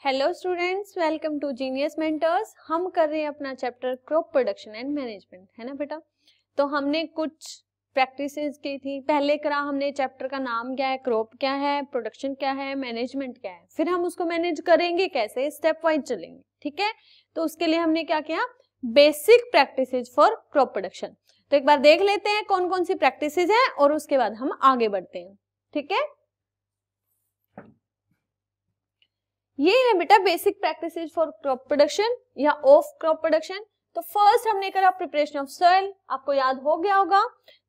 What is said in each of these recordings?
Hello students, welcome to Genius Mentors. हम कर रहे हैं अपना chapter crop production and management, है ना बेटा। तो हमने कुछ प्रैक्टिसेस की थी। पहले करा हमने चैप्टर का नाम क्या है, क्रॉप क्या है, प्रोडक्शन क्या है, मैनेजमेंट क्या है, फिर हम उसको मैनेज करेंगे कैसे, स्टेप वाइज चलेंगे, ठीक है। तो उसके लिए हमने क्या किया, basic practices for crop production. तो एक बार देख लेते हैं कौन कौन सी प्रैक्टिसेस है और उसके बाद हम आगे बढ़ते हैं, ठीक है। ये है बेटा basic practices for crop production या ऑफ क्रॉप प्रोडक्शन। तो फर्स्ट हमने करा प्रिपरेशन ऑफ सॉइल, आपको याद हो गया होगा।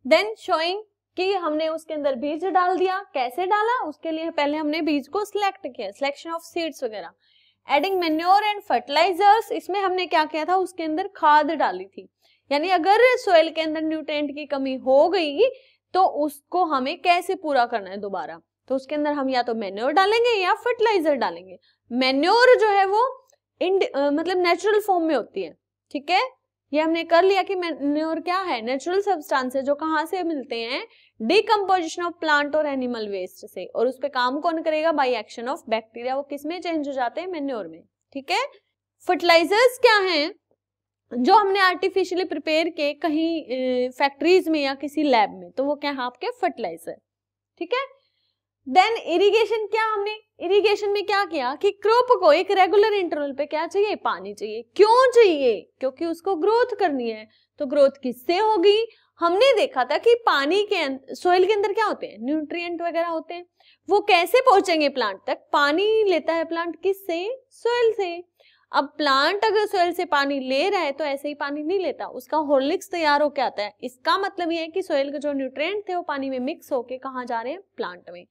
देन शोइंग कि हमने उसके अंदर बीज डाल दिया, कैसे डाला उसके लिए पहले हमने बीज को सिलेक्ट किया, सिलेक्शन ऑफ सीड्स वगैरह। एडिंग मैन्योर एंड फर्टिलाइजर्स, इसमें हमने क्या किया था, उसके अंदर खाद डाली थी। यानी अगर सॉइल के अंदर न्यूट्रिएंट की कमी हो गई तो उसको हमें कैसे पूरा करना है दोबारा। तो उसके अंदर हम या तो मैन्योर डालेंगे या फर्टिलाइजर डालेंगे। मैन्योर जो है वो मतलब नेचुरल फॉर्म में होती है, ठीक है। ये हमने कर लिया कि मैन्योर क्या है, नेचुरल सब्सटेंस है जो कहाँ से मिलते हैं, डिकम्पोजिशन ऑफ प्लांट और एनिमल वेस्ट से। और उस पे काम कौन करेगा, बाय एक्शन ऑफ बैक्टीरिया। वो किस में चेंज हो जाते हैं, मैन्योर में, ठीक है। फर्टिलाइजर्स क्या हैं, जो हमने आर्टिफिशियली प्रिपेयर किए कहीं फैक्ट्रीज में या किसी लैब में, तो वो क्या है आपके फर्टिलाइजर, ठीक है। देन इरिगेशन, क्या हमने इरिगेशन में क्या किया कि क्रॉप को एक रेगुलर इंटरवल पे क्या चाहिए, पानी चाहिए। क्यों चाहिए, क्योंकि उसको ग्रोथ करनी है। तो ग्रोथ किससे होगी, हमने देखा था कि पानी के सोइल के अंदर क्या होते हैं, न्यूट्रिएंट वगैरह होते हैं। वो कैसे पहुंचेंगे प्लांट तक, पानी लेता है प्लांट किससे, सोइल से। अब प्लांट अगर सोइल से पानी ले रहा है तो ऐसे ही पानी नहीं लेता, उसका हॉर्लिक्स तैयार होकर आता है। इसका मतलब ये है कि सोइल के जो न्यूट्रिएंट थे वो पानी में मिक्स होके कहाँ जा रहे हैं, प्लांट में।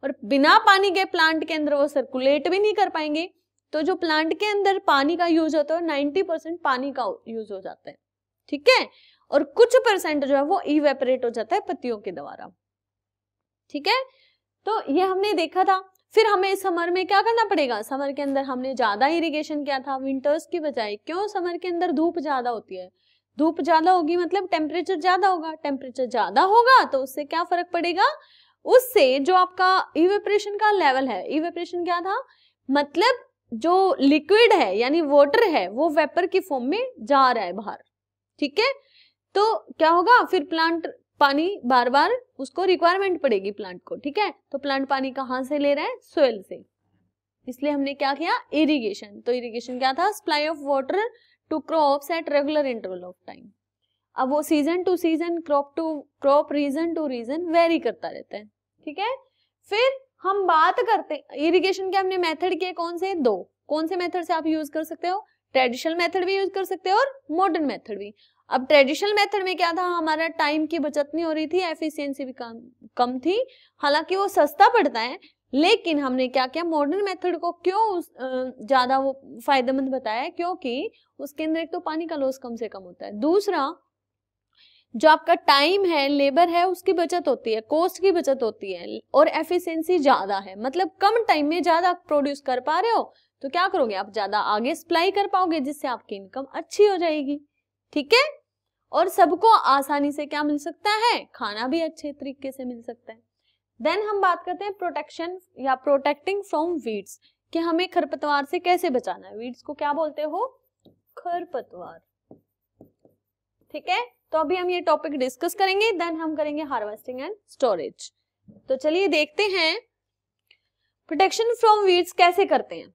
और बिना पानी के प्लांट के अंदर वो सर्कुलेट भी नहीं कर पाएंगे। तो जो प्लांट के अंदर पानी का यूज होता है 90% पानी का यूज हो जाता है, ठीक है। और कुछ परसेंट जो है वो इवेपोरेट हो जाता है पत्तियों के द्वारा, ठीक है। तो ये हमने देखा था। फिर हमें समर में क्या करना पड़ेगा, समर के अंदर हमने ज्यादा इरिगेशन किया था विंटर्स की बजाय। क्यों, समर के अंदर धूप ज्यादा होती है, धूप ज्यादा होगी मतलब टेम्परेचर ज्यादा होगा, टेम्परेचर ज्यादा होगा तो उससे क्या फर्क पड़ेगा, उससे जो आपका इवेपोरेशन का लेवल है, इवेपोरेशन क्या था, मतलब जो लिक्विड है यानी वाटर है वो वेपर की फॉर्म में जा रहा है बाहर, ठीक है। तो क्या होगा, फिर प्लांट पानी बार बार उसको रिक्वायरमेंट पड़ेगी प्लांट को, ठीक है। तो प्लांट पानी कहाँ से ले रहा है, सोइल से। इसलिए हमने क्या किया, इरिगेशन। तो इरिगेशन क्या था, supply of water to crops at regular interval of time. अब वो season to season, crop to crop, region to region very करता रहता है, ठीक है। फिर हम बात करते हैं इरिगेशन के हमने मेथड किए कौन से, दो। कौन से मेथड से आप यूज कर सकते हो, ट्रेडिशनल मेथड भी यूज कर सकते हो और मॉडर्न मेथड भी। अब ट्रेडिशनल मेथड में क्या था, हमारा टाइम की बचत नहीं हो रही थी, एफिशिएंसी भी कम थी, हालांकि वो सस्ता पड़ता है। लेकिन हमने क्या किया, मॉडर्न मेथड को क्यों ज्यादा वो फायदेमंद बताया, क्योंकि उसके अंदर एक तो पानी का लॉस कम से कम होता है, दूसरा जो आपका टाइम है, लेबर है, उसकी बचत होती है, कॉस्ट की बचत होती है, और एफिशिएंसी ज्यादा है। मतलब कम टाइम में ज्यादा प्रोड्यूस कर पा रहे हो तो क्या करोगे, आप ज्यादा आगे सप्लाई कर पाओगे, जिससे आपकी इनकम अच्छी हो जाएगी, ठीक है। और सबको आसानी से क्या मिल सकता है, खाना भी अच्छे तरीके से मिल सकता है। देन हम बात करते हैं प्रोटेक्शन या प्रोटेक्टिंग फ्रॉम वीड्स, कि हमें खरपतवार से कैसे बचाना है। वीड्स को क्या बोलते हो, खरपतवार, ठीक है। तो अभी हम ये टॉपिक डिस्कस करेंगे, देन हम करेंगे हार्वेस्टिंग एंड स्टोरेज। तो चलिए देखते हैं प्रोटेक्शन फ्रॉम वीड्स कैसे करते हैं।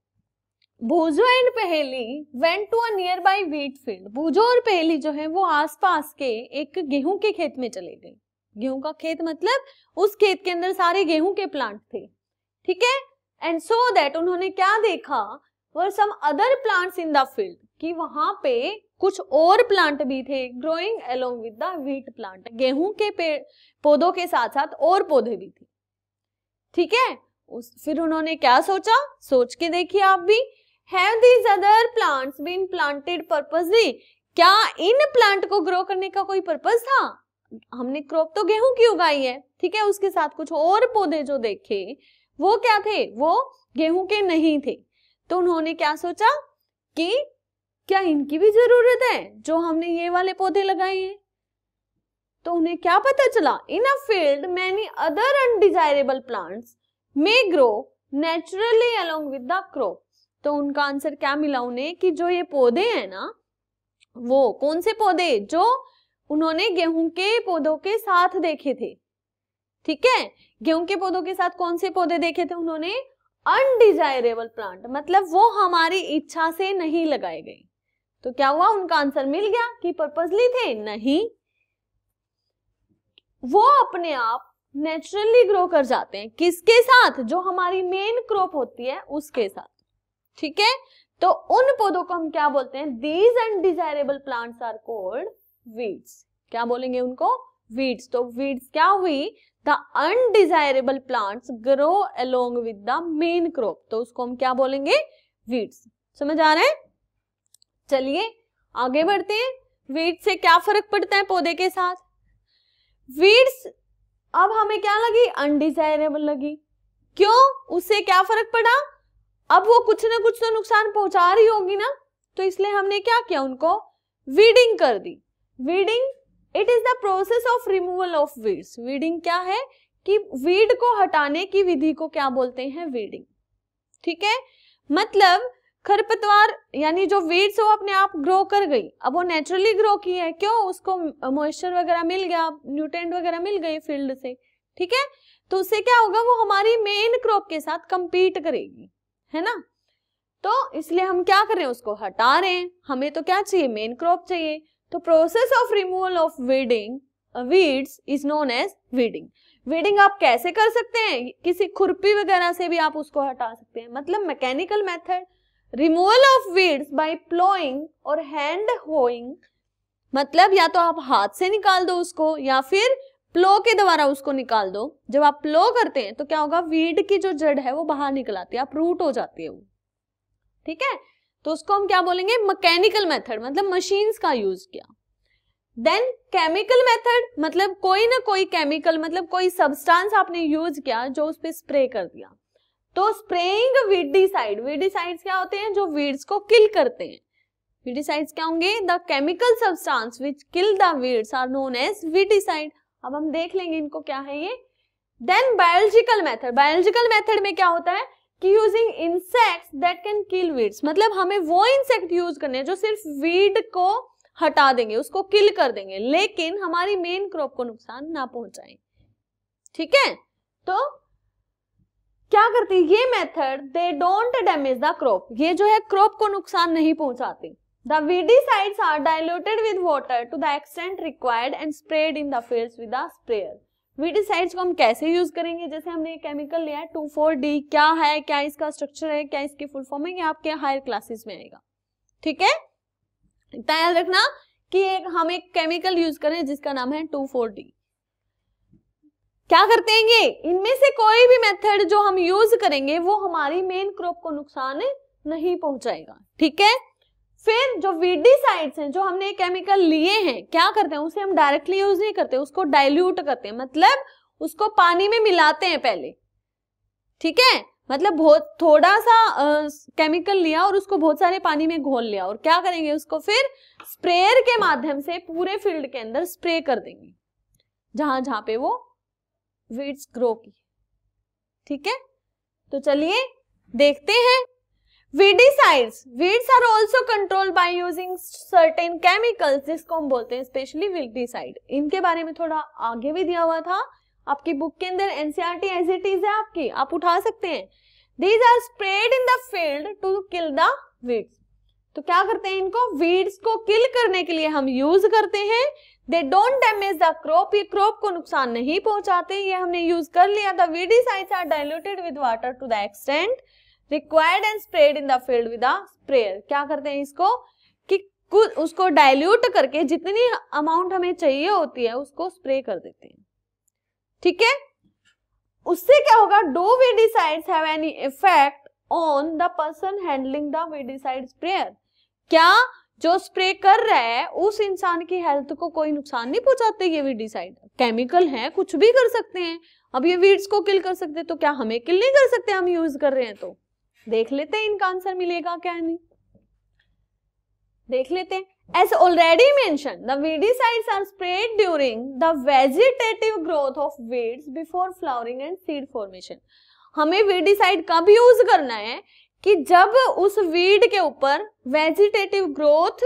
Bhujo and Paheli went to a nearby wheat field. Bhujo और पहेली जो है वो आसपास के एक गेहूं के खेत में चले गए। गेहूं का खेत मतलब उस खेत के अंदर सारे गेहूं के प्लांट थे, ठीक है। एंड सो दैट, उन्होंने क्या देखा, were some other plants in the field, कि वहां पे कुछ और प्लांट भी थे, growing along with the wheat plant. गेहूं के पौधों के साथ साथ और पौधे भी थे, ठीक है। फिर उन्होंने क्या सोचा, सोच के देखिए आप भी, have these other plants been planted purposely, क्या इन प्लांट को ग्रो करने का कोई पर्पस था। हमने क्रॉप तो गेहूं की उगाई है, ठीक है, उसके साथ कुछ और पौधे जो देखे वो क्या थे, वो गेहूं के नहीं थे। तो उन्होंने क्या सोचा कि क्या इनकी भी जरूरत है जो हमने ये वाले पौधे लगाए हैं। तो उन्हें क्या पता चला, in a field many other undesirable plants may grow naturally along with the crop. तो उनका आंसर क्या मिला उन्हें कि जो ये पौधे हैं ना, वो कौन से पौधे जो उन्होंने गेहूं के पौधों के साथ देखे थे, ठीक है, गेहूं के पौधों के साथ कौन से पौधे देखे थे उन्होंने, अनडिजायरेबल प्लांट, मतलब वो हमारी इच्छा से नहीं लगाए गए। तो क्या हुआ, उनका आंसर मिल गया कि पर्पसली थे, नहीं, वो अपने आप नेचुरली ग्रो कर जाते हैं, किसके साथ, जो हमारी मेन क्रॉप होती है उसके साथ, ठीक है। तो उन पौधों को हम क्या बोलते हैं, these undesirable plants are called weeds. क्या बोलेंगे उनको, वीड्स। तो वीड्स क्या हुई, the undesirable plants grow along with the main crop, तो उसको हम क्या बोलेंगे, वीड्स। समझ आ रहा है। चलिए आगे बढ़ते हैं। वीड्स से क्या फर्क पड़ता है पौधे के साथ, वीड्स अब हमें क्या लगी, अनडिजायरेबल लगी, क्यों, उससे क्या फर्क पड़ा, अब वो कुछ ना कुछ तो नुकसान पहुंचा रही होगी ना, तो इसलिए हमने क्या किया, उनको वीडिंग कर दी। Weeding it is the process of removal of weeds. Weeding क्या है कि वीड को हटाने की विधि को क्या बोलते हैं, वीडिंग, ठीक है। मतलब खरपतवार यानी जो वीड्स वो अपने आप ग्रो कर गई, अब वो नेचुरली ग्रो की है, क्यों, उसको मॉइस्चर वगैरह मिल गया, न्यूट्रिएंट वगैरह मिल गए फील्ड से, ठीक है। तो उससे क्या होगा, वो हमारी मेन क्रॉप के साथ कंपीट करेगी, है ना। तो इसलिए हम क्या कर रहे हैं, उसको हटा रहे हैं, हमें तो क्या चाहिए, मेन क्रॉप चाहिए। तो process of removal of weeding weeds is known as weeding. Weeding आप कैसे कर सकते हैं, किसी खुरपी वगैरह से भी आप उसको हटा सकते हैं, मतलब mechanical method. Removal of weeds by ploughing और हैंड होइंग, मतलब या तो आप हाथ से निकाल दो उसको या फिर प्लो के द्वारा उसको निकाल दो। जब आप प्लो करते हैं तो क्या होगा, वीड की जो जड़ है वो बाहर निकल आती है, आप रूट हो जाती है वो, ठीक है। तो उसको हम क्या बोलेंगे, मैकेनिकल मेथड, मतलब मशीन्स का यूज किया। देन केमिकल मेथड, मतलब कोई ना कोई केमिकल, मतलब कोई सब्सटेंस आपने यूज किया जो उस पे स्प्रे कर दिया। तो स्प्रेइंग वीडिसाइड, वीडिसाइड्स क्या होते हैं, जो वीड्स को किल करते हैं। वीडिसाइड्स क्या होंगे, the chemical substance which kill the weeds are known as weedicide. अब हम देख लेंगे इनको क्या है ये। Then biological method, biological method में क्या होता है कि using insects that can kill weeds, मतलब हमें वो इंसेक्ट यूज करने हैं जो सिर्फ वीड को हटा देंगे, उसको किल कर देंगे, लेकिन हमारी मेन क्रॉप को नुकसान ना पहुंचाएं, ठीक है। तो क्या करती है ये method, they don't damage the crop, ये जो है क्रॉप को नुकसान नहीं पहुंचाती। The weedicides are diluted with water to the extent required and spread in the fields with a sprayer. Weedicides को हम कैसे यूज करेंगे, जैसे हमने केमिकल लिया है 2,4-D, क्या है, क्या इसका स्ट्रक्चर है, क्या इसकी फुल फॉर्म है, ये आपके हायर क्लासेस में आएगा, ठीक है। इतना याद रखना कि हम एक केमिकल यूज करें जिसका नाम है 2,4-D। क्या करते हैं ये, इनमें से कोई भी मेथड जो हम यूज करेंगे वो हमारी मेन क्रॉप को नुकसान नहीं पहुंचाएगा, ठीक है। फिर जो वीडिसाइड्स हैं, जो हमने केमिकल लिए हैं, क्या करते हैं, उसे हम डायरेक्टली यूज नहीं करते, उसको डाइल्यूट करते हैं, मतलब उसको पानी में मिलाते हैं पहले, ठीक है। मतलब बहुत थोड़ा सा केमिकल लिया और उसको बहुत सारे पानी में घोल लिया, और क्या करेंगे, उसको फिर स्प्रेयर के माध्यम से पूरे फील्ड के अंदर स्प्रे कर देंगे, जहां जहां पे वो वीड्स ग्रो की, ठीक है। तो चलिए देखते हैं। Weedicides, weeds are also controlled by using certain chemicals, जिसको हम बोलते हैं स्पेशली वीडिसाइड। इनके बारे में थोड़ा आगे भी दिया हुआ था आपकी बुक के अंदर, एनसीईआरटी एज इट इज है आपकी, आप उठा सकते हैं। These are spread in the field to kill the weeds. तो क्या करते हैं, इनको वीड्स को किल करने के लिए हम यूज करते हैं। They don't damage the crop, ये क्रॉप को नुकसान नहीं पहुंचाते, ये हमने यूज कर लिया। The weedicides are diluted with water to the extent required and spread in the field with a sprayer. क्या करते हैं इसको कि कुछ उसको डाइल्यूट करके जितनी अमाउंट हमें चाहिए होती है उसको स्प्रे कर देते हैं, ठीक है। उससे क्या होगा, do weedicides have any effect on the person handling the weedicide sprayer, क्या जो स्प्रे कर रहा है उस इंसान की हेल्थ को कोई नुकसान नहीं पहुंचाते। ये वीडिसाइड केमिकल है, कुछ भी कर सकते हैं, अब ये वीड्स को किल कर सकते, तो क्या हमें किल नहीं कर सकते, हम यूज कर रहे हैं। तो देख लेते हैं इनका आंसर मिलेगा क्या नहीं, देख लेते हैं। As already mentioned, the weedicides are sprayed during the vegetative growth of weeds before flowering and seed formation. हमें weedicide कब यूज करना है कि जब उस वीड के ऊपर vegetative growth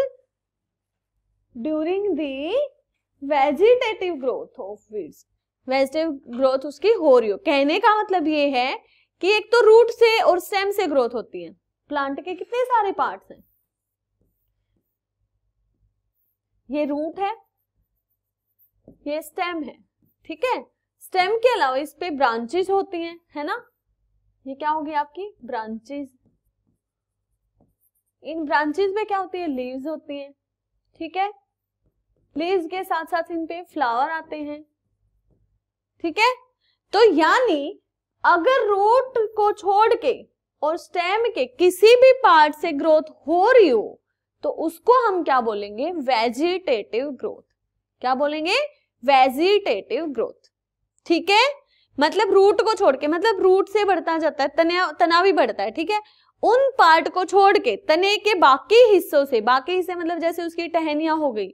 during the vegetative growth of weeds, vegetative growth उसकी हो रही हो। कहने का मतलब ये है कि एक तो रूट से और स्टेम से ग्रोथ होती है। प्लांट के कितने सारे पार्ट्स हैं, ये रूट है, ये स्टेम है, ठीक है। स्टेम के अलावा इस पे ब्रांचेस होती हैं, है ना, ये क्या होगी आपकी ब्रांचेस। इन ब्रांचेस में क्या होती है, लीव्स होती हैं, ठीक है। लीव्स के साथ साथ इन पे फ्लावर आते हैं, ठीक है। तो यानी अगर रूट को छोड़ के और स्टेम के किसी भी पार्ट से ग्रोथ हो रही हो तो उसको हम क्या बोलेंगे, वेजिटेटिव ग्रोथ। क्या बोलेंगे, वेजिटेटिव ग्रोथ, ठीक है। मतलब रूट को छोड़ के, मतलब रूट से बढ़ता जाता है, तना भी बढ़ता है, ठीक है। उन पार्ट को छोड़ के तने के बाकी हिस्सों से, बाकी हिस्से मतलब जैसे उसकी टहनियां हो गई,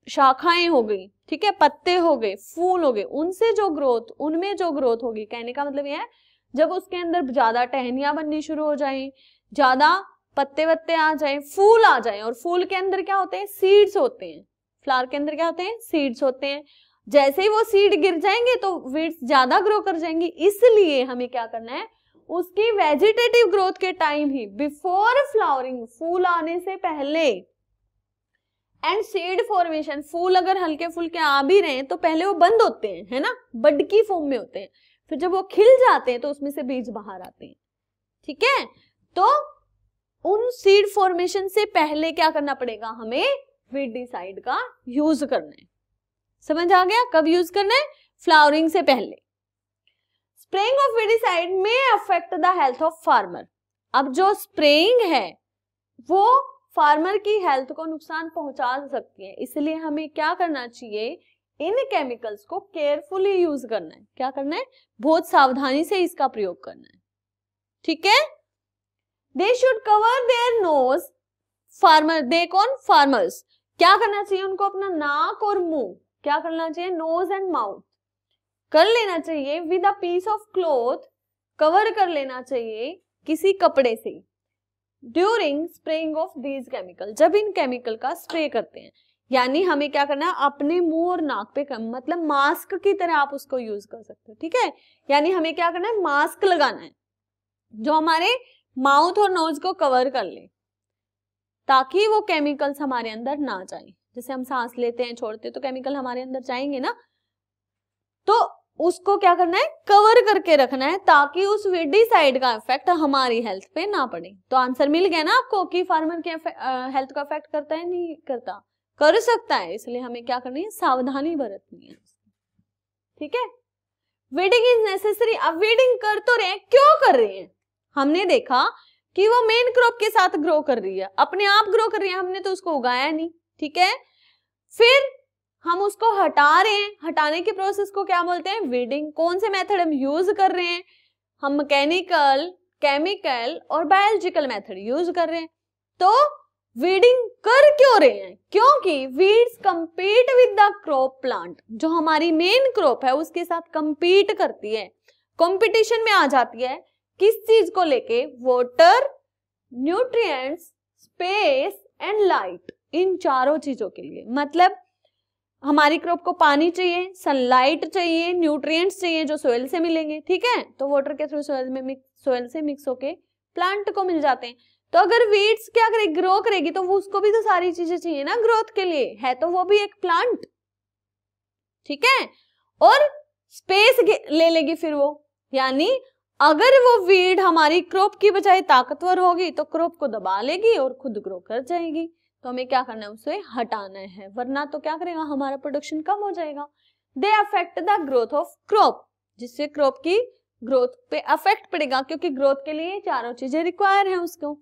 शाखाएं हो गई, ठीक है, पत्ते हो गए, फूल हो गए, उनसे जो ग्रोथ, उनमें जो ग्रोथ होगी, कहने का मतलब यह है जब उसके अंदर ज्यादा टहनियां बननी शुरू हो जाएं, ज्यादा पत्ते वत्ते आ जाएं, फूल आ जाएं, और फूल के अंदर क्या होते हैं, सीड्स होते हैं। फ्लावर के अंदर क्या होते हैं, सीड्स होते हैं। जैसे ही वो सीड गिर जाएंगे तो वीड्स ज्यादा ग्रो कर जाएंगी। इसलिए हमें क्या करना है, उसकी वेजिटेटिव ग्रोथ के टाइम ही, बिफोर फ्लावरिंग, फूल आने से पहले, एंड सीड फॉर्मेशन, फूल अगर हल्के फुल्के आ भी रहे हैं तो पहले वो बंद होते हैं, है ना, बड की फॉर्म में होते हैं। फिर जब वो खिल जाते हैं तो उसमें से बीज बाहर आते हैं, ठीक है। तो उन सीड फॉर्मेशन से पहले क्या करना पड़ेगा, हमें वीडिसाइड का यूज करना है। समझ आ गया, कब यूज करना है, फ्लावरिंग से पहले। स्प्रेइंग ऑफ वीडिसाइड में affect the health of farmer. अब जो स्प्रेइंग है वो फार्मर की हेल्थ को नुकसान पहुंचा सकती है, इसलिए हमें क्या करना चाहिए, इन केमिकल्स को केयरफुली यूज करना है। क्या करना है, बहुत सावधानी से इसका प्रयोग करना है, ठीक है। They should cover their nose, farmer, they कौन, फार्मर्स, क्या करना चाहिए उनको, अपना नाक और मुंह, क्या करना चाहिए, नोज एंड माउथ कर लेना चाहिए with a piece of cloth, cover कर लेना चाहिए किसी कपड़े से, during spraying of these chemical, जब इन केमिकल का स्प्रे करते हैं। यानी हमें क्या करना है, अपने मुंह और नाक पे मतलब मास्क की तरह आप उसको यूज कर सकते हो, ठीक है। यानी हमें क्या करना है, मास्क लगाना है जो हमारे माउथ और नोज को कवर कर ले, ताकि वो केमिकल्स हमारे अंदर ना जाए। जैसे हम सांस लेते हैं, छोड़ते हैं, तो केमिकल हमारे अंदर जाएंगे ना, तो उसको क्या करना है, कवर करके रखना है, ताकि उस वीडिसाइड का इफेक्ट हमारी हेल्थ पे ना पड़े। तो आंसर मिल गया ना आपको कि फार्मर के हेल्थ का इफेक्ट करता है, नहीं करता, कर सकता है। इसलिए हमें क्या करनी है, सावधानी बरतनी है, ठीक है। Weeding is necessary. अब वीडिंग कर तो रहे हैं, क्यों कर रहे हैं, हमने देखा कि वो मेन क्रॉप के साथ ग्रो कर रही है, अपने आप ग्रो कर रही है, हमने तो उसको उगाया नहीं, ठीक है। फिर हम उसको हटा रहे हैं, हटाने के प्रोसेस को क्या बोलते हैं, वीडिंग। कौन से मेथड हम यूज कर रहे हैं, हम मैकेनिकल, केमिकल और बायोलॉजिकल मेथड यूज कर रहे हैं। तो वीडिंग कर क्यों रहे हैं, क्योंकि weeds compete with the crop plant, जो हमारी मेन क्रॉप है उसके साथ कंपीट करती है, कंपटीशन में आ जाती है। किस चीज को लेके, water, nutrients, space and light, इन चारों चीजों के लिए। मतलब हमारी क्रॉप को पानी चाहिए, सनलाइट चाहिए, न्यूट्रिएंट्स चाहिए जो सोइल से मिलेंगे, ठीक है। तो वाटर के थ्रू सोइल से मिक्स होके प्लांट को मिल जाते हैं। तो अगर वीड्स क्या करेगी, ग्रो करेगी, तो वो उसको भी तो सारी चीजें चाहिए ना ग्रोथ के लिए, है तो वो भी एक प्लांट, ठीक है। और स्पेस ले लेगी फिर वो, यानी अगर वो वीड हमारी क्रॉप की बजाय ताकतवर होगी तो क्रॉप को दबा लेगी और खुद ग्रो कर जाएगी। तो हमें क्या करना है, उसे हटाना है, वरना तो क्या करेगा, हमारा प्रोडक्शन कम हो जाएगा। They affect the growth of crop, जिससे क्रॉप की ग्रोथ पे अफेक्ट पड़ेगा, क्योंकि ग्रोथ के लिए चारों चीजें रिक्वायर है उसको,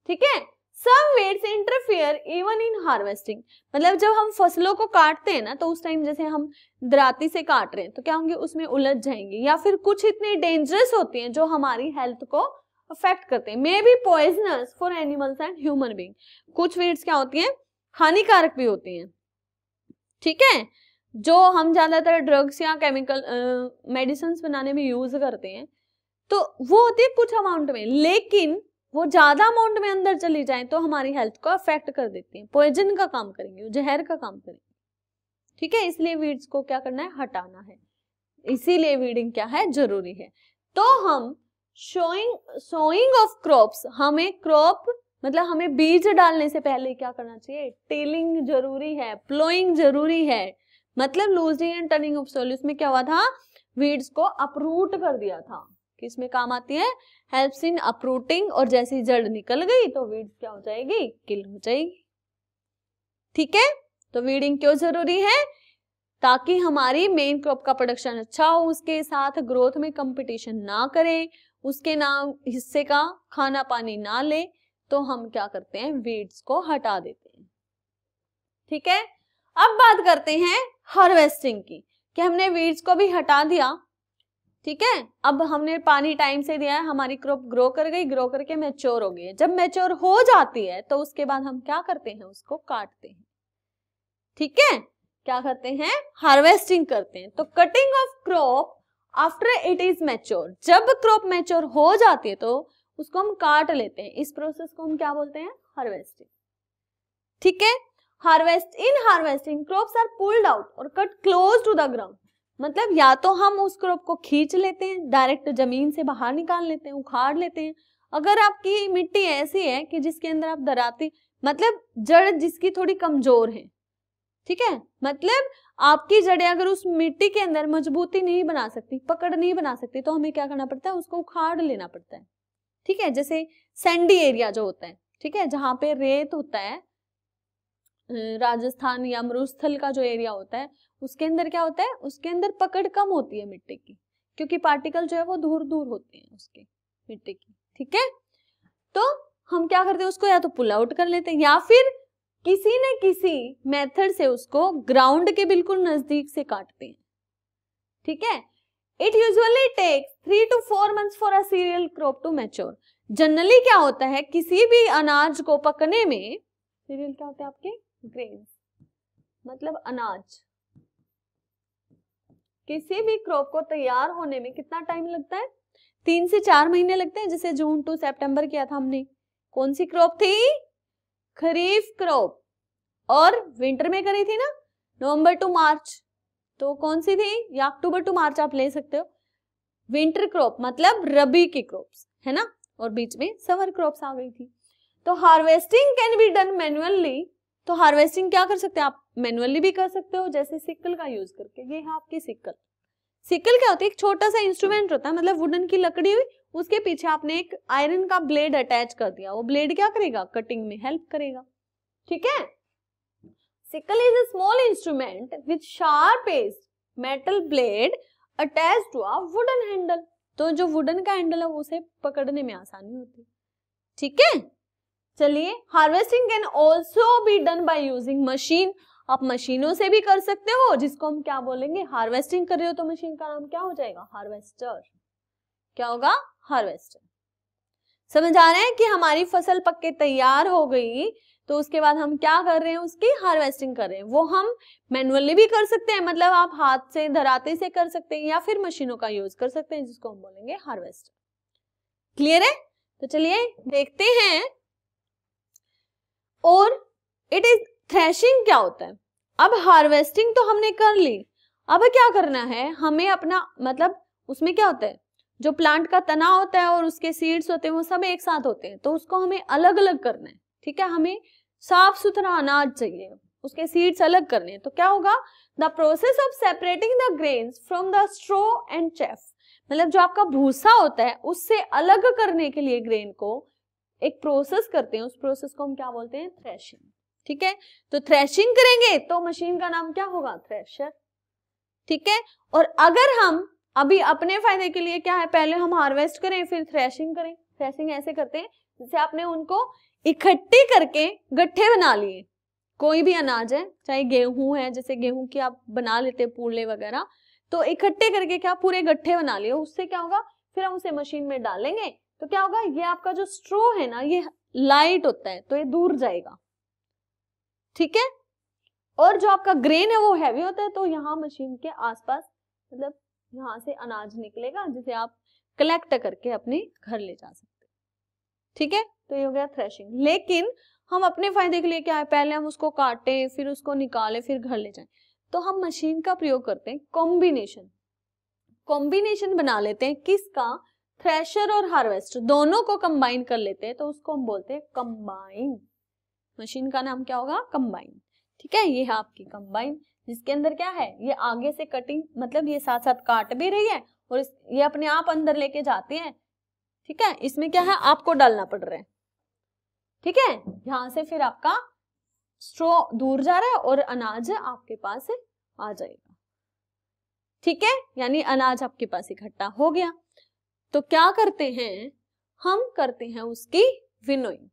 ठीक है। Some weeds interfere even in harvesting, मतलब जब हम फसलों को काटते हैं ना, तो उस टाइम जैसे हम दराती से काट रहे हैं तो क्या होंगे, उसमें उलझ जाएंगे, या फिर कुछ इतनी डेंजरस होती हैं जो हमारी हेल्थ को अफेक्ट करते हैं, may be poisonous for animals and human being. कुछ वीड्स क्या होती हैं, हानिकारक भी होती हैं, ठीक है, जो हम ज्यादातर ड्रग्स या केमिकल मेडिसिन बनाने में यूज करते हैं, तो वो होती है कुछ अमाउंट में, लेकिन वो ज्यादा अमाउंट में अंदर चली जाए तो हमारी हेल्थ को अफेक्ट कर देती है, पॉइजन का काम करेंगे, जहर का काम करेंगे, ठीक है। इसलिए वीड्स को क्या करना है, हटाना है, इसीलिए वीडिंग क्या है, जरूरी है। तो हम सोइंग ऑफ क्रॉप्स, हमें क्रॉप मतलब हमें बीज डालने से पहले क्या करना चाहिए, टिलिंग जरूरी है, प्लोइंग जरूरी है, मतलब losing and turning of soil. उसमें क्या हुआ था, वीड्स को अपरूट कर दिया था, किसमें काम आती है, हेल्प्स इन अपरूटिंग, और जैसी जड़ निकल गई तो वीड्स क्या हो जाएगी, किल हो जाएगी, ठीक है। तो वीडिंग क्यों जरूरी है, ताकि हमारी मेन क्रॉप का प्रोडक्शन अच्छा हो, उसके साथ ग्रोथ में कंपटीशन ना करे, उसके नाम हिस्से का खाना पानी ना ले, तो हम क्या करते हैं, वीड्स को हटा देते हैं, ठीक है। अब बात करते हैं हार्वेस्टिंग की, कि हमने वीड्स को भी हटा दिया, ठीक है। अब हमने पानी टाइम से दिया है, हमारी क्रॉप ग्रो कर गई, ग्रो करके मैच्योर हो गई है। जब मैच्योर हो जाती है तो उसके बाद हम क्या करते हैं, उसको काटते हैं, ठीक है। क्या करते हैं, हार्वेस्टिंग करते हैं। तो cutting of crop after it is mature, जब क्रॉप मैच्योर हो जाती है तो उसको हम काट लेते हैं, इस प्रोसेस को हम क्या बोलते हैं, हार्वेस्टिंग, ठीक है। Harvesting crops are pulled out और cut close to the ground, मतलब या तो हम उस क्रॉप को खींच लेते हैं, डायरेक्ट जमीन से बाहर निकाल लेते हैं, उखाड़ लेते हैं। अगर आपकी मिट्टी ऐसी है कि जिसके अंदर आप दराती, मतलब जड़ जिसकी थोड़ी कमजोर है, ठीक है, मतलब आपकी जड़ें अगर उस मिट्टी के अंदर मजबूती नहीं बना सकती, पकड़ नहीं बना सकती, तो हमें क्या करना पड़ता है, उसको उखाड़ लेना पड़ता है, ठीक है। जैसे सैंडी एरिया जो होता है, ठीक है, जहां पे रेत होता है, राजस्थान या मरुस्थल का जो एरिया होता है, उसके अंदर क्या होता है, उसके अंदर पकड़ कम होती है मिट्टी की, क्योंकि पार्टिकल जो है वो दूर दूर होते हैं उसके मिट्टी की, ठीक है। तो हम क्या करते हैं, उसको या तो पुल आउट कर लेते हैं, या फिर किसी न किसी मेथड से उसको ग्राउंड के बिल्कुल नजदीक से काटते हैं, ठीक है। It usually takes 3 to 4 months for a cereal crop to mature. Generally क्या होता है, किसी भी अनाज को पकने में, सीरियल क्या होते हैं आपके, ग्रेन्स, मतलब अनाज, किसी भी क्रॉप को तैयार होने में कितना टाइम लगता है, 3 से 4 महीने लगते हैं। जैसे जून टू सितंबर किया था हमने, कौन सी क्रॉप थी, खरीफ क्रॉप, और विंटर में करी थी ना, नवंबर टू मार्च, तो कौन सी थी, या अक्टूबर टू मार्च आप ले सकते हो। विंटर क्रॉप मतलब रबी की क्रॉप्स है ना, और बीच में समर क्रॉप्स आ गई थी। तो harvesting can be done manually, तो हार्वेस्टिंग क्या कर सकते हैं आप, मैन्युअली भी कर सकते हो, जैसे सिकल का यूज करके। ये है आपकी सिकल। सिकल क्या होती है, एक छोटा सा इंस्ट्रूमेंट होता है, मतलब वुडन की लकड़ी हुई, उसके पीछे आपने एक आयरन का ब्लेड अटैच कर दिया, वो ब्लेड क्या करेगा, कटिंग में हेल्प करेगा, ठीक है। Sickle is a small instrument with sharp edge metal blade attached to a wooden handle, तो जो वुडन का हैंडल है उसे पकड़ने में आसानी होती है, ठीक है। चलिए, harvesting can also be done by using machine, आप मशीनों से भी कर सकते हो, जिसको हम क्या बोलेंगे, हार्वेस्टिंग कर रहे हो तो मशीन का नाम क्या हो जाएगा, हार्वेस्टर। क्या होगा, हार्वेस्टर। समझ आ रहा है कि हमारी फसल पक के तैयार हो गई तो उसके बाद हम क्या कर रहे हैं, उसकी हार्वेस्टिंग कर रहे हैं। वो हम मैनुअली भी कर सकते हैं, मतलब आप हाथ से धराते से कर सकते हैं, या फिर मशीनों का यूज कर सकते हैं, जिसको हम बोलेंगे हार्वेस्टर। क्लियर है, तो चलिए देखते हैं। और इट इज थ्रेशिंग क्या होता है। अब हार्वेस्टिंग तो हमने कर ली, अब क्या करना है हमें, अपना मतलब उसमें क्या होता है, जो प्लांट का तना होता है और उसके सीड्स होते हैं वो सब एक साथ होते हैं, तो उसको हमें अलग अलग करना है, ठीक है। हमें साफ सुथरा अनाज चाहिए, उसके सीड्स अलग करने हैं। तो क्या होगा, the process of separating the grains from the straw and chaff, मतलब जो आपका भूसा होता है उससे अलग करने के लिए ग्रेन को एक प्रोसेस करते हैं, उस प्रोसेस को हम क्या बोलते हैं, थ्रेशिंग, ठीक है। तो थ्रेशिंग करेंगे तो मशीन का नाम क्या होगा, थ्रेशर, ठीक है। और अगर हम अभी अपने फायदे के लिए क्या है, पहले हम हार्वेस्ट करें फिर थ्रेशिंग करें। थ्रेशिंग ऐसे करते हैं जैसे आपने उनको इकट्ठी करके गट्ठे बना लिए, कोई भी अनाज है, चाहे गेहूं है, जैसे गेहूं की आप बना लेते हैं पूले वगैरह, तो इकट्ठे करके क्या पूरे गट्ठे बना लिए, उससे क्या होगा, फिर हम उसे मशीन में डालेंगे तो क्या होगा, ये आपका जो स्ट्रो है ना ये लाइट होता है तो ये दूर जाएगा, ठीक है। और जो आपका ग्रेन है वो हैवी होता है, तो यहाँ मशीन के आसपास मतलब यहाँ से अनाज निकलेगा जिसे आप कलेक्ट करके अपने घर ले जा सकते हैं, ठीक है, तो ये हो गया थ्रेशिंग। लेकिन हम अपने फायदे के लिए क्या है, पहले हम उसको काटें, फिर उसको निकालें, फिर घर ले जाएं, तो हम मशीन का प्रयोग करते हैं कॉम्बिनेशन बना लेते हैं। किसका? थ्रेशर और हार्वेस्टर दोनों को कंबाइन कर लेते हैं, तो उसको हम बोलते हैं कंबाइन। मशीन का नाम क्या होगा? कंबाइन। ठीक है, ये है आपकी कंबाइन, जिसके अंदर क्या है, ये आगे से कटिंग, मतलब ये साथ साथ काट भी रही है और ये अपने आप अंदर लेके जाती है। ठीक है, इसमें क्या है, आपको डालना पड़ रहा है। ठीक है, यहां से फिर आपका स्ट्रॉ दूर जा रहा है और अनाज आपके पास आ जाएगा। ठीक है, यानी अनाज आपके पास इकट्ठा हो गया। तो क्या करते हैं, हम करते हैं उसकी विनोइंग।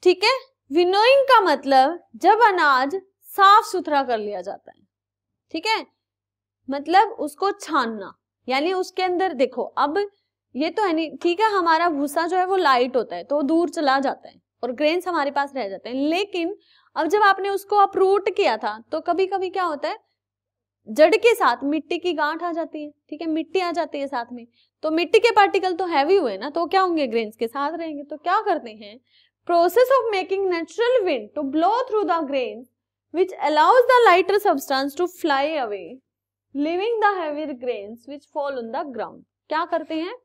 ठीक है, विनोइंग का मतलब जब अनाज साफ सुथरा कर लिया जाता है। ठीक है, मतलब उसको छानना, यानी उसके अंदर देखो, अब ये तो है नहीं, ठीक है, हमारा भूसा जो है वो लाइट होता है तो दूर चला जाता है और ग्रेन्स हमारे पास रह जाते हैं। लेकिन अब जब आपने उसको अपरूट किया था तो कभी कभी क्या होता है, जड़ के साथ मिट्टी की गांठ आ जाती है। ठीक है, मिट्टी आ जाती है साथ में, तो मिट्टी के पार्टिकल तो हैवी हुए ना, तो क्या होंगे, ग्रेन्स के साथ रहेंगे। तो क्या करते हैं, process of making natural wind to blow through the grains which allows the lighter substance to fly away, leaving the heavier grains which fall on the ground। क्या करते हैं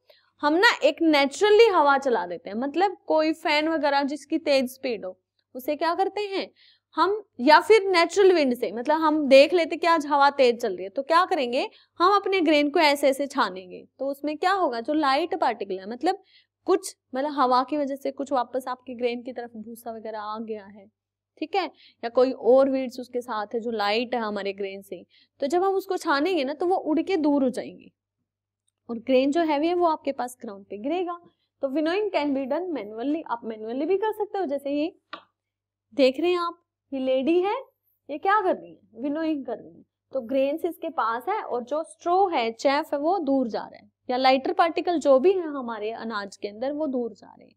हम ना, एक नेचुरली हवा चला देते हैं, मतलब कोई फैन वगैरह जिसकी तेज स्पीड हो, उसे क्या करते हैं हम, या फिर नेचुरल विंड से, मतलब हम देख लेते कि आज हवा तेज चल रही है, तो क्या करेंगे हम अपने ग्रेन को ऐसे ऐसे छानेंगे, तो उसमें क्या होगा, जो लाइट पार्टिकल है, मतलब कुछ, मतलब हवा की वजह से कुछ वापस आपके ग्रेन की तरफ भूसा वगैरह आ गया है। ठीक है, या कोई और वीड्स उसके साथ है जो लाइट है हमारे ग्रेन से, तो जब हम उसको छानेंगे ना तो वो उड़ के दूर हो जाएंगे और ग्रेन जो हैवी है वो आपके पास ग्राउंड पे गिरेगा। तो winnowing can be done manually, आप मैनुअली भी कर सकते हो। जैसे ये देख रहे हैं आप, ये लेडी है, ये क्या कर रही है, विनोइंग कर रही है, तो ग्रेन्स इसके पास है और जो स्ट्रो है, चैफ है, वो दूर जा रहा है, या लाइटर पार्टिकल जो भी है हमारे अनाज के अंदर वो दूर जा रहे हैं।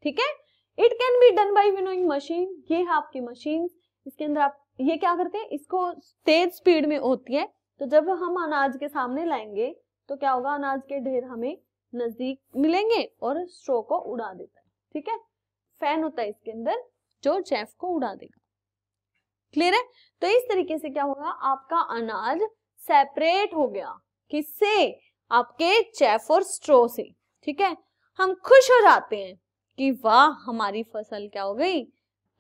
ठीक है, it can be done by winnowing machine. ये है आपकी मशीन, इसके अंदर आप ये क्या करते हैं, इसको तेज स्पीड में होती है, तो जब हम अनाज के सामने लाएंगे तो क्या होगा, अनाज के ढेर हमें नजदीक मिलेंगे और स्ट्रो को उड़ा देता है। ठीक है, फैन होता है इसके अंदर जो चैफ को उड़ा देगा। क्लियर है, तो इस तरीके से क्या होगा, आपका अनाज सेपरेट हो गया, किससे, आपके चैफ और स्ट्रो से। ठीक है, हम खुश हो जाते हैं कि वाह हमारी फसल क्या हो गई,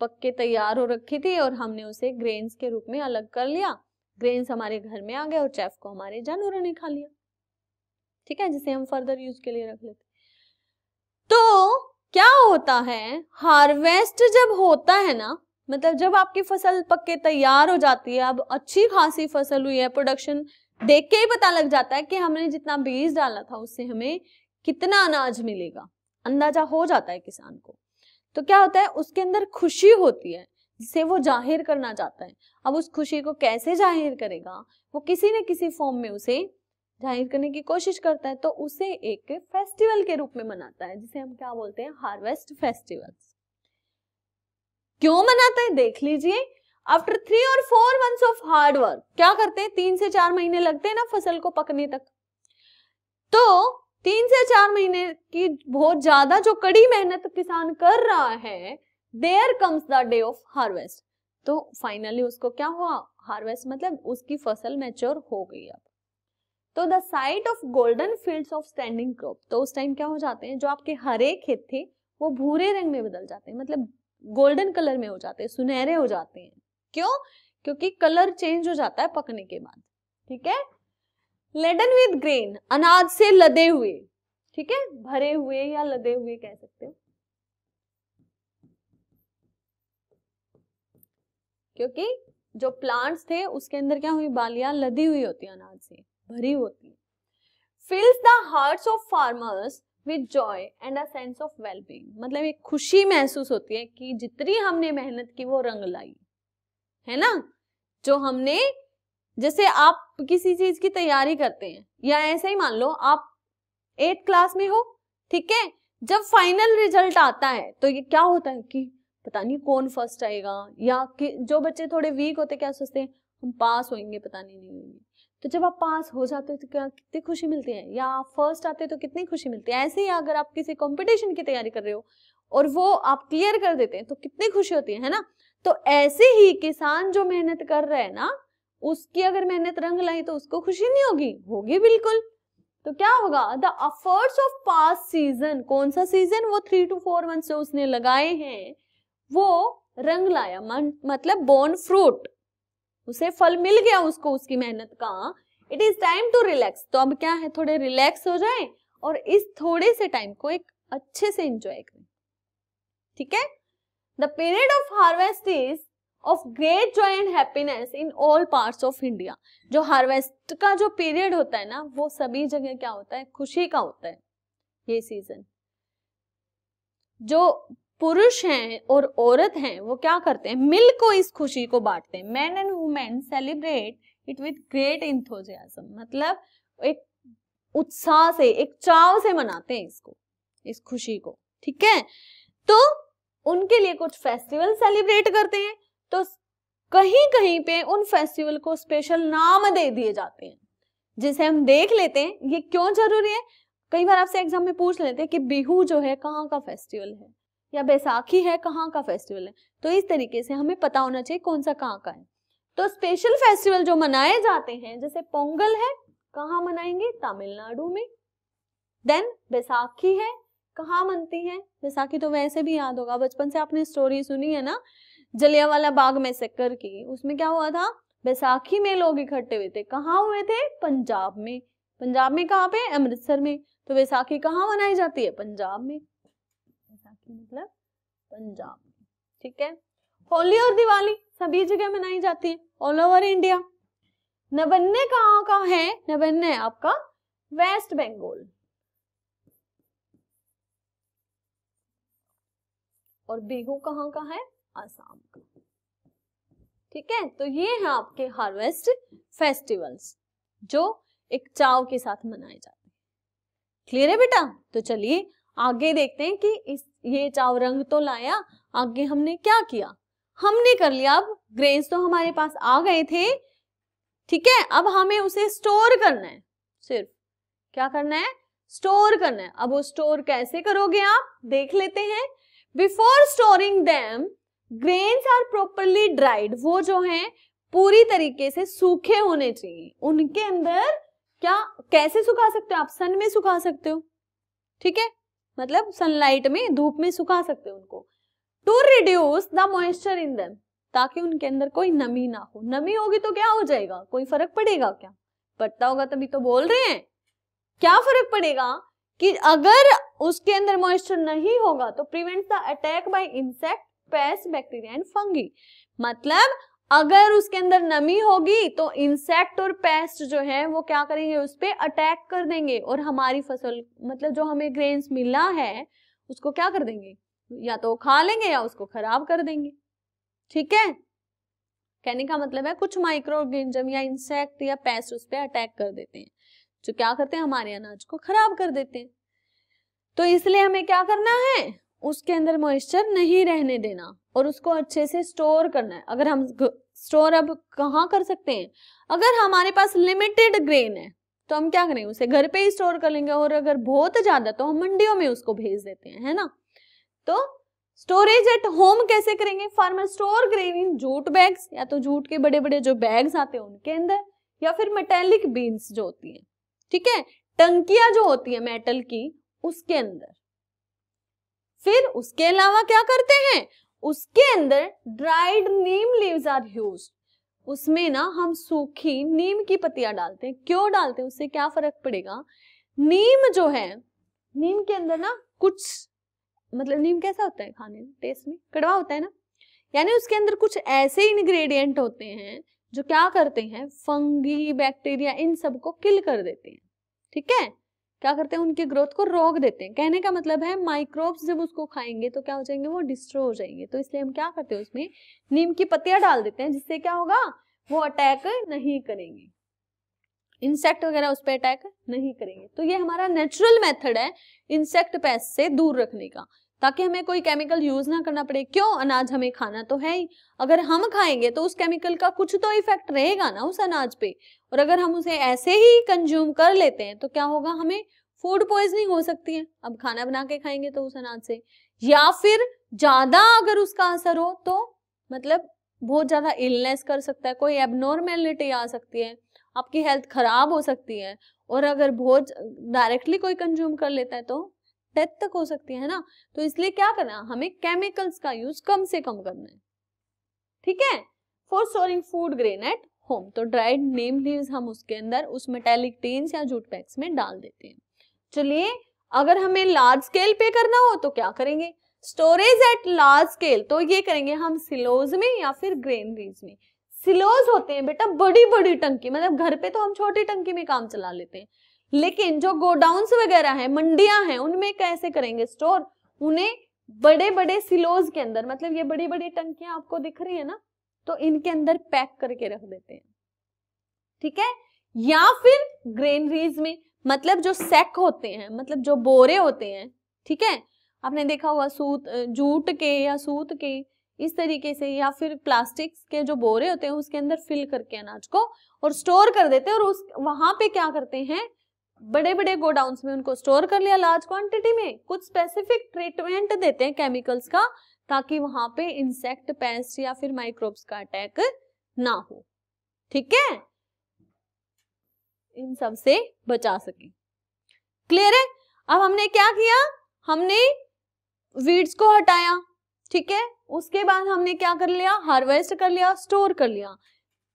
पक्के तैयार हो रखी थी और हमने उसे ग्रेन्स के रूप में अलग कर लिया, ग्रेन्स हमारे घर में आ गए और चैफ को हमारे जानवरों ने खा लिया। ठीक है, जिसे हम फर्दर यूज के लिए रख लेते। तो क्या होता है, हार्वेस्ट जब होता है ना, मतलब जब आपकी फसल पक्के तैयार हो जाती है, अब अच्छी खासी फसल हुई है, प्रोडक्शन देख के ही पता लग जाता है कि हमने जितना बीज डाला था उससे हमें कितना अनाज मिलेगा, अंदाजा हो जाता है किसान को। तो क्या होता है, उसके अंदर खुशी होती है जिसे वो जाहिर करना चाहता है। अब उस खुशी को कैसे जाहिर करेगा, वो किसी न किसी फॉर्म में उसे जाहिर करने की कोशिश करता है, तो उसे एक फेस्टिवल के रूप में मनाता है, जिसे हम क्या बोलते हैं, हार्वेस्ट फेस्टिवल्स। क्यों मनाता है देख लीजिए। आफ्टर 3 और 4 months ऑफ हार्ड वर्क, क्या करते हैं, 3 से 4 महीने लगते हैं ना फसल को पकने तक, तो 3 से 4 महीने की बहुत ज्यादा जो कड़ी मेहनत किसान कर रहा है, there comes the day of harvest. तो फाइनली उसको क्या हुआ, हार्वेस्ट मतलब उसकी फसल मैच्योर हो गई। अब तो the site of golden fields of standing crop, तो उस टाइम क्या हो जाते हैं, जो आपके हरे खेत थे वो भूरे रंग में बदल जाते हैं, मतलब गोल्डन कलर में हो जाते हैं, सुनहरे हो जाते हैं। क्यों, क्योंकि कलर चेंज हो जाता है पकने के बाद। ठीक है, लेडन विद ग्रेन, अनाज से लदे हुए। ठीक है, भरे हुए या लदे हुए कह सकते हो, क्योंकि जो प्लांट्स थे उसके अंदर क्या हुई, बालियां लदी हुई होती है, अनाज से भरी होती है। फिल्स the hearts of farmers with Joy and a sense of wellbeing, मतलब एक खुशी महसूस होती है कि जितनी हमने मेहनत की वो रंग लाई है ना। जो हमने, जैसे आप किसी चीज की तैयारी करते हैं, या ऐसे ही मान लो आप 8th क्लास में हो, ठीक है, जब फाइनल रिजल्ट आता है तो ये क्या होता है कि पता नहीं कौन फर्स्ट आएगा, या कि जो बच्चे थोड़े वीक होते क्या सोचते हैं हम पास होंगे, पता नहीं होंगे। तो जब आप पास हो जाते हो तो क्या कितनी खुशी मिलती है, या आप फर्स्ट आते हो तो कितनी खुशी मिलती है। ऐसे ही अगर आप किसी कंपटीशन की तैयारी कर रहे हो और वो आप क्लियर कर देते हैं तो कितनी खुशी होती है ना। तो ऐसे ही किसान जो मेहनत कर रहे हैं ना, उसकी अगर मेहनत रंग लाई तो उसको खुशी नहीं होगी? होगी बिल्कुल। तो क्या होगा, the efforts of past season, कौन सा सीजन, वो 3 to 4 मंथ से उसने लगाए हैं, वो रंग लाया, मतलब बोर्न फ्रूट, उसे फल मिल गया उसको उसकी मेहनत का। It is time to relax, तो अब क्या है, थोड़े रिलैक्स हो जाए और इस थोड़े से टाइम को एक अच्छे से एंजॉय करें। ठीक है। The period of harvest is of great Joy and happiness in all parts of India. जो हार्वेस्ट का जो पीरियड होता है ना, वो सभी जगह क्या होता है, खुशी का होता है ये सीजन। जो पुरुष हैं और औरत हैं वो क्या करते हैं, मिल को इस खुशी को बांटते हैं। Man and women celebrate it with great enthusiasm, मतलब एक उत्साह से, एक चाव से मनाते हैं इसको, इस खुशी को। ठीक है। तो उनके लिए कुछ फेस्टिवल सेलिब्रेट करते हैं, तो कहीं कहीं पे उन फेस्टिवल को स्पेशल नाम दे दिए जाते हैं, जिसे हम देख लेते हैं ये क्यों जरूरी है। कई बार आपसे एग्जाम में पूछ लेते हैं कि बिहू जो है कहाँ का फेस्टिवल है, या बैसाखी है कहाँ का फेस्टिवल है। तो इस तरीके से हमें पता होना चाहिए कौन सा कहाँ का है। तो स्पेशल फेस्टिवल जो मनाए जाते हैं, जैसे पोंगल है, कहाँ मनाएंगे, तमिलनाडु में। देन बैसाखी है, कहाँ मनती है बैसाखी, तो वैसे भी याद होगा, बचपन से आपने स्टोरी सुनी है ना जलियांवाला बाग मैसेकर की। उसमें क्या हुआ था, बैसाखी में लोग इकट्ठे हुए थे, कहाँ हुए थे, पंजाब में। पंजाब में कहाँ पे, अमृतसर में। तो बैसाखी कहाँ मनाई जाती है, पंजाब में। बैसाखी मतलब पंजाब में। ठीक है। होली और दिवाली सभी जगह मनाई जाती है, ऑल ओवर इंडिया। नवन्ने कहाँ का है, नवन्ने आपका वेस्ट बंगाल, और बिहू कहाँ का है, आसाम का। ठीक है। तो ये है आपके हार्वेस्ट फेस्टिवल्स जो एक चाव के साथ मनाए जाते हैं। क्लियर है बेटा। तो चलिए आगे देखते हैं कि ये चाव रंग तो लाया, आगे हमने क्या किया, हमने कर लिया। अब ग्रेन्स तो हमारे पास आ गए थे, ठीक है। अब हमें उसे स्टोर करना है, सिर्फ क्या करना है, स्टोर करना है। अब वो स्टोर कैसे करोगे आप देख लेते हैं। Before storing them grains are properly dried, वो जो हैं पूरी तरीके से सूखे होने चाहिए। उनके अंदर क्या, कैसे सुखा सकते हो आप, सन में सुखा सकते हो। ठीक है, मतलब सनलाइट में, धूप में सुखा सकते हो उनको। To reduce the moisture in them, ताकि उनके अंदर कोई नमी ना हो। नमी होगी तो क्या हो जाएगा, कोई फर्क पड़ेगा क्या, पड़ता होगा तभी तो बोल रहे हैं। क्या फर्क पड़ेगा कि अगर उसके अंदर मॉइस्चर नहीं होगा तो prevent the attack by insect, paste, bacteria and fungi. मतलब अगर उसके अंदर नमी होगी तो इंसेक्ट और पेस्ट जो है वो क्या करेंगे, उस पे अटैक कर देंगे और हमारी फसल, मतलब जो हमें ग्रेन्स मिला है उसको क्या कर देंगे, या तो खा लेंगे या उसको खराब कर देंगे। ठीक है, कहने का मतलब है कुछ माइक्रो ऑर्गेनिज्म या इंसेक्ट या पेस्ट उस पे अटैक कर देते हैं, जो क्या करते हैं, हमारे अनाज को खराब कर देते हैं। तो इसलिए हमें क्या करना है, उसके अंदर मॉइस्चर नहीं रहने देना और उसको अच्छे से स्टोर करना है। अगर हम स्टोर अब कहाँ कर सकते हैं, अगर हमारे पास लिमिटेड ग्रेन है तो हम क्या करेंगे, उसे घर पे ही स्टोर कर लेंगे, और अगर बहुत ज्यादा तो हम मंडियों में उसको भेज देते हैं, है ना। तो स्टोरेज एट होम कैसे करेंगे, farmer store grain in jute bags, या तो जूट के बड़े बड़े जो बैग्स आते हैं उनके अंदर, या फिर मेटेलिक बीन्स जो होती है, ठीक है, टंकियां जो होती है मेटल की, उसके अंदर। फिर उसके अलावा क्या करते हैं, उसके अंदर dried neem leaves are used, उसमें ना हम सूखी नीम की पत्तियां डालते हैं। क्यों डालते हैं, उससे क्या फर्क पड़ेगा, नीम जो है, नीम के अंदर ना कुछ, मतलब नीम कैसा होता है खाने में, टेस्ट में कड़वा होता है ना, यानी उसके अंदर कुछ ऐसे इंग्रेडिएंट होते हैं जो क्या करते हैं, फंगी, बैक्टीरिया, इन सब को किल कर देते हैं। ठीक है, क्या करते हैं, उनकी ग्रोथ को रोक देते हैं। कहने का मतलब है माइक्रोब्स जब उसको खाएंगे तो क्या हो जाएंगे, वो डिस्ट्रॉय हो जाएंगे। तो इसलिए हम क्या करते हैं, उसमें नीम की पत्तियां डाल देते हैं, जिससे क्या होगा, वो अटैक नहीं करेंगे, इंसेक्ट वगैरह उस पर अटैक नहीं करेंगे। तो ये हमारा नेचुरल मेथड है इंसेक्ट पेस्ट से दूर रखने का, ताकि हमें कोई केमिकल यूज ना करना पड़े। क्यों? अनाज हमें खाना तो है ही, अगर हम खाएंगे तो उस केमिकल का कुछ तो इफेक्ट रहेगा ना उस अनाज पे, और अगर हम उसे ऐसे ही कंज्यूम कर लेते हैं तो क्या होगा, हमें फूड पॉइजनिंग हो सकती है। अब खाना बना के खाएंगे तो उस अनाज से, या फिर ज्यादा अगर उसका असर हो तो मतलब बहुत ज्यादा इलनेस कर सकता है, कोई एबनॉर्मेलिटी आ सकती है, आपकी हेल्थ खराब हो सकती है, और अगर बहुत डायरेक्टली कोई कंज्यूम कर लेता है तो डेथ तक हो सकती है ना। तो इसलिए क्या करना, हमें केमिकल्स का यूज कम से कम करना है, ठीक है। For storing food grain at home, तो ड्राइड नीम लीव्स हम उसके अंदर उस मेटालिक टिन्स या जूट पैक्स में डाल देते हैं। चलिए, अगर हमें लार्ज स्केल पे करना हो तो क्या करेंगे, स्टोरेज एट लार्ज स्केल, तो ये करेंगे हम सिलोज में या फिर ग्रेनरीज में। सिलोज होते हैं बेटा बड़ी बड़ी टंकी, मतलब घर पे तो हम छोटी टंकी में काम चला लेते हैं, लेकिन जो गोडाउन्स वगैरह है, मंडियां हैं, उनमें कैसे करेंगे स्टोर, उन्हें बड़े बड़े सिलोज के अंदर, मतलब ये बड़ी बड़ी टंकियां आपको दिख रही है ना, तो इनके अंदर पैक करके रख देते हैं, ठीक है। या फिर ग्रेनरीज में, मतलब जो सैक होते हैं, मतलब जो बोरे होते हैं, ठीक है, आपने देखा होगा जूट के या सूत के इस तरीके से, या फिर प्लास्टिक के जो बोरे होते हैं उसके अंदर फिल करके अनाज को और स्टोर कर देते हैं, और उस वहां पे क्या करते हैं, बड़े बड़े गोडाउन्स में उनको स्टोर कर लिया लार्ज क्वांटिटी में, कुछ स्पेसिफिक ट्रीटमेंट देते हैं केमिकल्स का, ताकि वहां पे इंसेक्ट, पेस्ट या फिर माइक्रोब्स का अटैक ना हो, ठीक है, इन सब से बचा सके। क्लियर है? अब हमने क्या किया, हमने वीड्स को हटाया, ठीक है, उसके बाद हमने क्या कर लिया, हार्वेस्ट कर लिया, स्टोर कर लिया,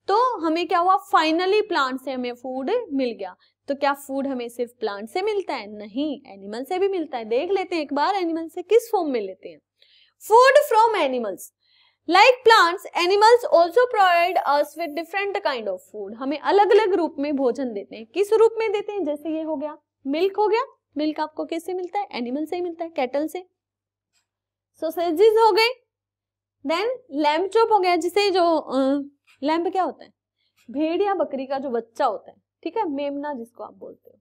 तो हमें क्या हुआ, फाइनली प्लांट से हमें फूड मिल गया। तो क्या फूड हमें सिर्फ प्लांट से मिलता है? नहीं, एनिमल से भी मिलता है। देख लेते हैं एक बार एनिमल से किस फॉर्म में लेते हैं। Food from animals, like plants, animals also provide us with different kind of food, हमें अलग अलग रूप में भोजन देते हैं। किस रूप में देते हैं? जैसे ये हो गया मिल्क, हो गया मिल्क आपको किससे मिलता है? एनिमल से ही मिलता है, कैटल से। सॉसेजेस हो गए, देन लैम्ब चॉप हो गया, जिसे जो लैम्ब क्या होता है, भेड़ या बकरी का जो बच्चा होता है, ठीक है, मेमना जिसको आप बोलते हो,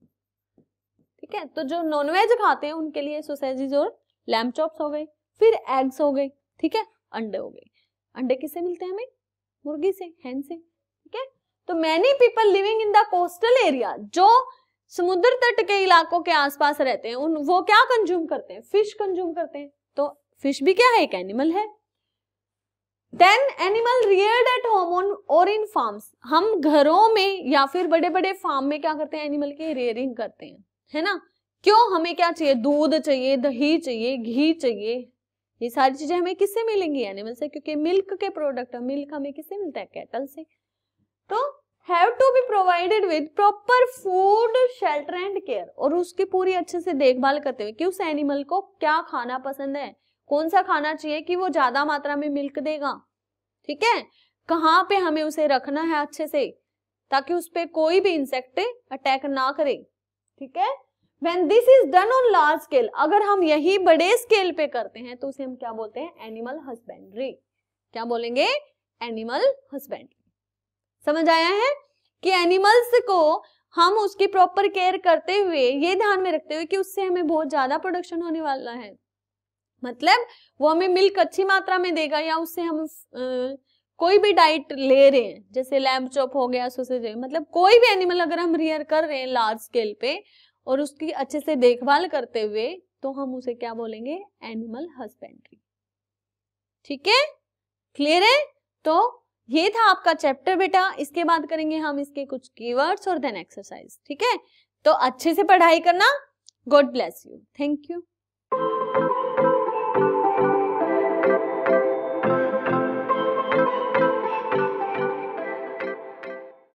ठीक है। तो जो नॉनवेज खाते हैं उनके लिए सॉसेजेस और लैम्ब चॉप्स हो गए। फिर एग्स हो गए, ठीक है, अंडे हो गए। अंडे किससे मिलते हैं हमें? मुर्गी से, हैन से, ठीक है। तो many people living in the coastal area, जो समुद्र तट के इलाकों के आसपास रहते हैं, वो क्या कंज्यूम करते हैं? फिश कंज्यूम करते हैं। तो फिश भी क्या है? एक एनिमल है। Then animal reared at home और इन फार्म्स, हम घरों में या फिर बड़े बड़े फार्म में क्या करते हैं? एनिमल की रियरिंग करते हैं, है ना। क्यों? हमें क्या चाहिए? दूध चाहिए, दही चाहिए, घी चाहिए, ये सारी चीजें हमें किससे मिलेंगी? एनिमल से, क्योंकि मिल्क के प्रोडक्ट, मिल्क हमें किससे मिलता है? कैटल से। तो have to be provided with proper food, shelter and care, और उसकी पूरी अच्छे से देखभाल करते हुए कि उस एनिमल को क्या खाना पसंद है, कौन सा खाना चाहिए कि वो ज्यादा मात्रा में मिल्क देगा, ठीक है, कहाँ पे हमें उसे रखना है अच्छे से ताकि उस पे कोई भी इंसेक्ट अटैक ना करे, ठीक है। When this is done on large scale, अगर हम यही बड़े स्केल पे करते हैं तो उसे हम क्या बोलते हैं? Animal husbandry. क्या बोलेंगे? Animal husbandry. समझ आया है कि एनिमल्स को हम उसकी प्रॉपर केयर करते हुए, ये ध्यान में रखते हुए कि उससे हमें बहुत ज्यादा प्रोडक्शन होने वाला है, मतलब वो हमें मिल्क अच्छी मात्रा में देगा, या उससे हम कोई भी डाइट ले रहे हैं, जैसे लैम्ब चॉप हो गया, सॉसेज, मतलब कोई भी एनिमल अगर हम रियर कर रहे हैं लार्ज स्केल पे और उसकी अच्छे से देखभाल करते हुए, तो हम उसे क्या बोलेंगे? एनिमल हस्बेंड्री, ठीक है, क्लियर है। तो ये था आपका चैप्टर बेटा। इसके बाद करेंगे हम इसके कुछ कीवर्ड्स और देन एक्सरसाइज, ठीक है। तो अच्छे से पढ़ाई करना। God bless you, thank you.